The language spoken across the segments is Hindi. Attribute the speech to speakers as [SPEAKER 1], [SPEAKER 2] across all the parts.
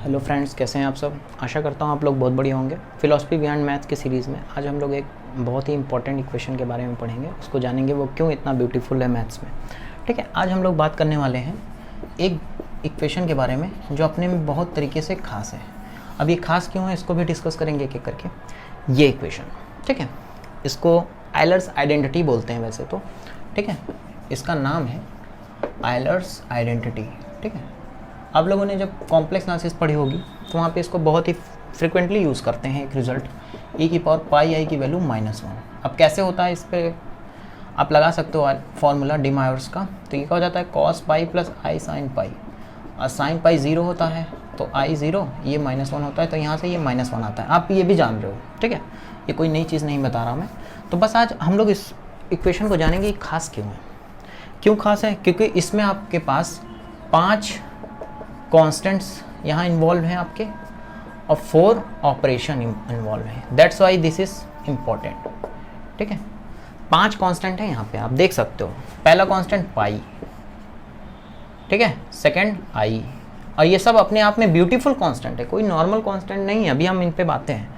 [SPEAKER 1] हेलो फ्रेंड्स, कैसे हैं आप सब। आशा करता हूँ आप लोग बहुत बढ़िया होंगे। फिलॉसफी बियॉन्ड मैथ के सीरीज़ में आज हम लोग एक बहुत ही इंपॉर्टेंट इक्वेशन के बारे में पढ़ेंगे, उसको जानेंगे वो क्यों इतना ब्यूटीफुल है मैथ्स में। ठीक है, आज हम लोग बात करने वाले हैं एक इक्वेशन के बारे में जो अपने में बहुत तरीके से खास है। अब ये खास क्यों है इसको भी डिस्कस करेंगे एक एक करके। ये इक्वेशन, ठीक है, इसको आयलर्स आइडेंटिटी बोलते हैं वैसे तो। ठीक है, इसका नाम है आयलर्स आइडेंटिटी। ठीक है, आप लोगों ने जब कॉम्प्लेक्स एनालिसिस पढ़ी होगी तो वहाँ पे इसको बहुत ही फ्रिक्वेंटली यूज़ करते हैं। एक रिजल्ट e की पावर पाई आई की वैल्यू -1। अब कैसे होता है, इस पर आप लगा सकते हो फॉर्मूला डी मायोर्स का। तो ये क्या हो जाता है, cos पाई प्लस आई साइन पाई। और साइन पाई 0 होता है तो आई 0, ये -1 होता है तो यहाँ से ये -1 आता है। आप ये भी जान रहे हो, ठीक है, ये कोई नई चीज़ नहीं बता रहा मैं। तो बस आज हम लोग इस इक्वेशन को जानेंगे खास क्यों है। क्यों खास है, क्योंकि इसमें आपके पास 5 कॉन्स्टेंट्स यहाँ इन्वॉल्व हैं आपके और 4 ऑपरेशन इन्वॉल्व हैं। That's why this is important. ठीक है, 5 कांस्टेंट है यहाँ पे, आप देख सकते हो। पहला कांस्टेंट पाई, ठीक है, सेकंड आई, और ये सब अपने आप में ब्यूटीफुल कांस्टेंट है, कोई नॉर्मल कांस्टेंट नहीं है। अभी हम इन पे बातें हैं।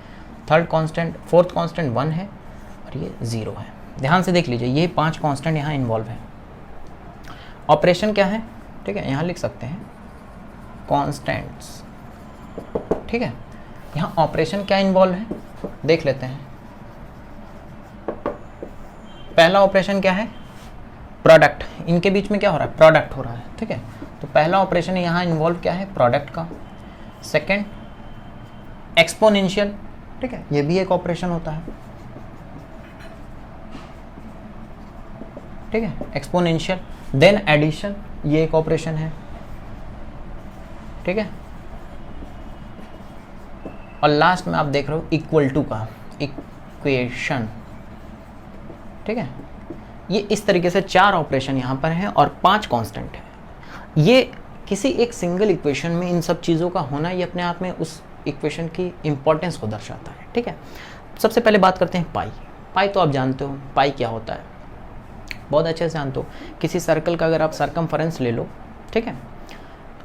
[SPEAKER 1] थर्ड कांस्टेंट, फोर्थ कांस्टेंट 1 है और ये 0 है। ध्यान से देख लीजिए, ये 5 कांस्टेंट यहाँ इन्वॉल्व है। ऑपरेशन क्या है, ठीक है, यहाँ लिख सकते हैं कॉन्स्टेंट्स। ठीक है, यहाँ ऑपरेशन क्या इन्वॉल्व है देख लेते हैं। पहला ऑपरेशन क्या है, प्रोडक्ट। इनके बीच में क्या हो रहा है, प्रोडक्ट हो रहा है। ठीक है, तो पहला ऑपरेशन यहाँ इन्वॉल्व क्या है, प्रोडक्ट का। सेकंड एक्सपोनेंशियल, ठीक है, ये भी एक ऑपरेशन होता है। ठीक है, एक्सपोनेंशियल। देन एडिशन, ये एक ऑपरेशन है। ठीक है, और लास्ट में आप देख रहे हो इक्वल टू का इक्वेशन। ठीक है, ये इस तरीके से 4 ऑपरेशन यहाँ पर हैं और 5 कांस्टेंट है। ये किसी एक सिंगल इक्वेशन में इन सब चीज़ों का होना ये अपने आप में उस इक्वेशन की इंपॉर्टेंस को दर्शाता है। ठीक है, सबसे पहले बात करते हैं पाई। पाई तो आप जानते हो पाई क्या होता है, बहुत अच्छे से जानते हो। किसी सर्कल का अगर आप सरकमफेरेंस ले लो, ठीक है,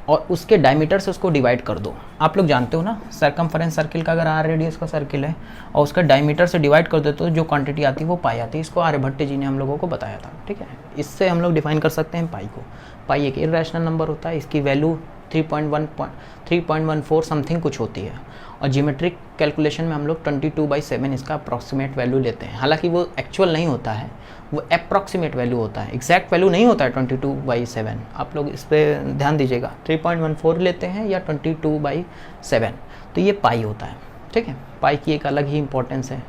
[SPEAKER 1] और उसके डायमीटर से उसको डिवाइड कर दो। आप लोग जानते हो ना, सरकमफेरेंस सर्किल का अगर आर रेडियस का सर्किल है और उसका डायमीटर से डिवाइड कर दो तो जो क्वांटिटी आती है वो पाई आती है। इसको आर्यभट्ट जी ने हम लोगों को बताया था। ठीक है, इससे हम लोग डिफाइन कर सकते हैं पाई को। पाई एक इर्रेशनल नंबर होता है, इसकी वैल्यू 3.14 समथिंग कुछ होती है। और जियोमेट्रिक कैलकुलेशन में हम लोग 22/7 इसका अप्रॉक्सीमेट वैल्यू लेते हैं। हालांकि वो एक्चुअल नहीं होता है, वो अप्रॉक्सीमेट वैल्यू होता है, एग्जैक्ट वैल्यू नहीं होता है 22/7। आप लोग इस पर ध्यान दीजिएगा, 3.14 लेते हैं या 22/7, तो ये पाई होता है। ठीक है, पाई की एक अलग ही इंपॉर्टेंस है।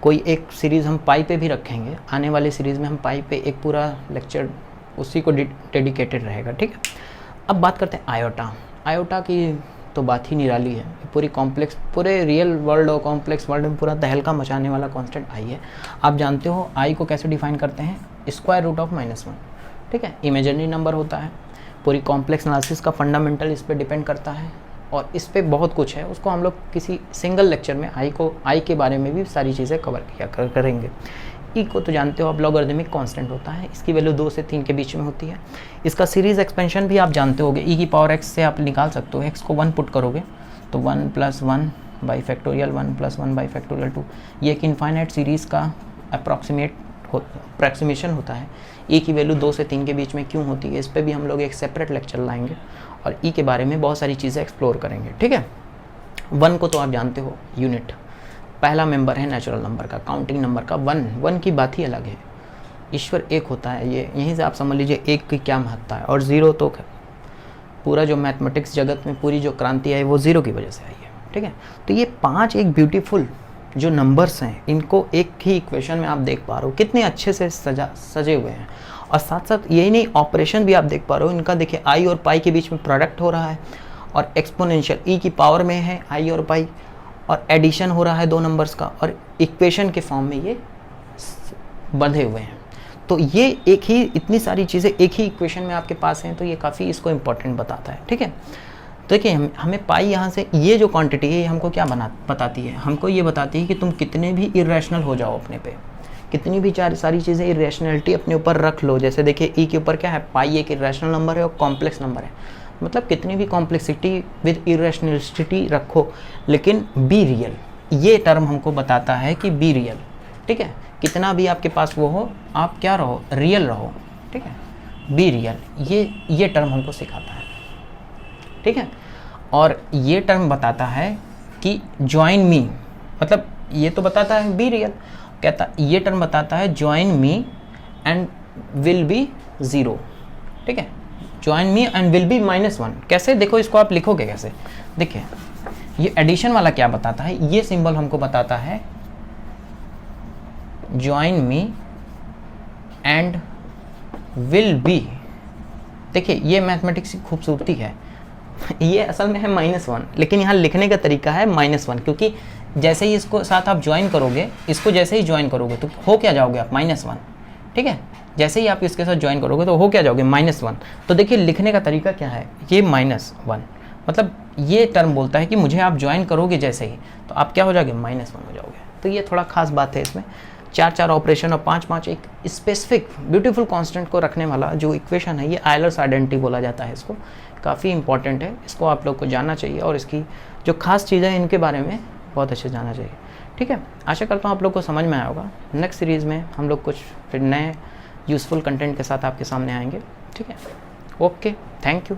[SPEAKER 1] कोई एक सीरीज़ हम पाई पे भी रखेंगे, आने वाली सीरीज़ में हम पाई पे एक पूरा लेक्चर उसी को डेडिकेटेड रहेगा। ठीक है, अब बात करते हैं आयोटा। आयोटा की तो बात ही निराली है। पूरी कॉम्प्लेक्स, पूरे रियल वर्ल्ड और कॉम्प्लेक्स वर्ल्ड में पूरा तहलका मचाने वाला कांस्टेंट आई है। आप जानते हो आई को कैसे डिफाइन करते हैं, √(-1). ठीक है, इमेजिनरी नंबर होता है। पूरी कॉम्प्लेक्स एनालिसिस का फंडामेंटल इस पर डिपेंड करता है और इस पर बहुत कुछ है। उसको हम लोग किसी सिंगल लेक्चर में आई के बारे में भी सारी चीज़ें कवर किया करेंगे। ई को तो जानते हो आप, लॉगरिदमिक कांस्टेंट होता है। इसकी वैल्यू 2 से 3 के बीच में होती है। इसका सीरीज एक्सपेंशन भी आप जानते होगे, ई की पावर x से आप निकाल सकते हो। x को 1 पुट करोगे तो 1 + 1/(1 + 1/(2). ये एक इनफाइनाइट सीरीज़ का अप्रॉक्सीमेशन होता है। ई की वैल्यू 2 से 3 के बीच में क्यों होती है, इस पर भी हम लोग एक सेपरेट लेक्चर लाएंगे और ई के बारे में बहुत सारी चीज़ें एक्सप्लोर करेंगे। ठीक है, 1 को तो आप जानते हो, यूनिट, पहला मेंबर है नेचुरल नंबर का, काउंटिंग नंबर का। 1 की बात ही अलग है। ईश्वर एक होता है, ये यहीं से आप समझ लीजिए एक की क्या महत्ता है। और 0 तो पूरा जो मैथमेटिक्स जगत में पूरी जो क्रांति आई वो 0 की वजह से आई है। ठीक है, तो ये 5 एक ब्यूटीफुल जो नंबर्स हैं, इनको एक ही इक्वेशन में आप देख पा रहे हो कितने अच्छे से सजे हुए हैं। और साथ साथ यही नहीं, ऑपरेशन भी आप देख पा रहे हो इनका। देखिए, आई और पाई के बीच में प्रोडक्ट हो रहा है और एक्सपोनेंशियल ई की पावर में है आई और पाई, और एडिशन हो रहा है 2 नंबर्स का, और इक्वेशन के फॉर्म में ये बंधे हुए हैं। तो ये एक ही, इतनी सारी चीज़ें एक ही इक्वेशन में आपके पास हैं, तो ये काफ़ी इसको इम्पोर्टेंट बताता है। ठीक है, तो देखिए हमें पाई यहाँ से ये जो क्वांटिटी है ये हमको क्या बताती है, हमको ये बताती है कि तुम कितने भी इरेशनल हो जाओ अपने पे, कितनी भी सारी चीज़ें इरेशनलिटी अपने ऊपर रख लो। जैसे देखिए ई के ऊपर क्या है, पाई एक इरेशनल नंबर है और कॉम्प्लेक्स नंबर है। मतलब कितनी भी कॉम्प्लेक्सिटी विद इरेशनलिटी रखो, लेकिन बी रियल, ये टर्म हमको बताता है कि बी रियल, ठीक है। कितना भी आपके पास वो हो, आप क्या रहो, रियल रहो, ठीक है। बी रियल, ये टर्म हमको सिखाता है, ठीक है। और ये टर्म बताता है कि ज्वाइन मी, मतलब ये तो बताता है बी रियल, कहता ये टर्म बताता है join me and will be zero, ठीक है। Join me and will be -1, कैसे देखो, इसको आप लिखोगे कैसे, देखिए ये एडिशन वाला क्या बताता है, ये सिंबल हमको बताता है join me and will be. देखिए ये मैथमेटिक्स की खूबसूरती है, ये असल में है -1, लेकिन यहाँ लिखने का तरीका है -1, क्योंकि जैसे ही इसको साथ आप ज्वाइन करोगे, इसको जैसे ही ज्वाइन करोगे तो हो क्या जाओगे आप, -1, ठीक है। जैसे ही आप इसके साथ ज्वाइन करोगे तो हो क्या जाओगे, -1। तो देखिए लिखने का तरीका क्या है, ये -1, मतलब ये टर्म बोलता है कि मुझे आप ज्वाइन करोगे जैसे ही, तो आप क्या हो जाओगे, -1 हो जाओगे। तो ये थोड़ा खास बात है इसमें, 4 ऑपरेशन और 5 एक स्पेसिफिक ब्यूटीफुल कांस्टेंट को रखने वाला जो इक्वेशन है, ये आयलर्स आइडेंटिटी बोला जाता है इसको, काफ़ी इंपॉर्टेंट है, इसको आप लोग को जानना चाहिए और इसकी जो खास चीज़ें हैं इनके बारे में बहुत अच्छे से जानना चाहिए, ठीक है। आशा करता हूँ आप लोग को समझ में आया होगा। नेक्स्ट सीरीज़ में हम लोग कुछ फिर नए यूज़फुल कंटेंट के साथ आपके सामने आएंगे, ठीक है। Okay, thank you.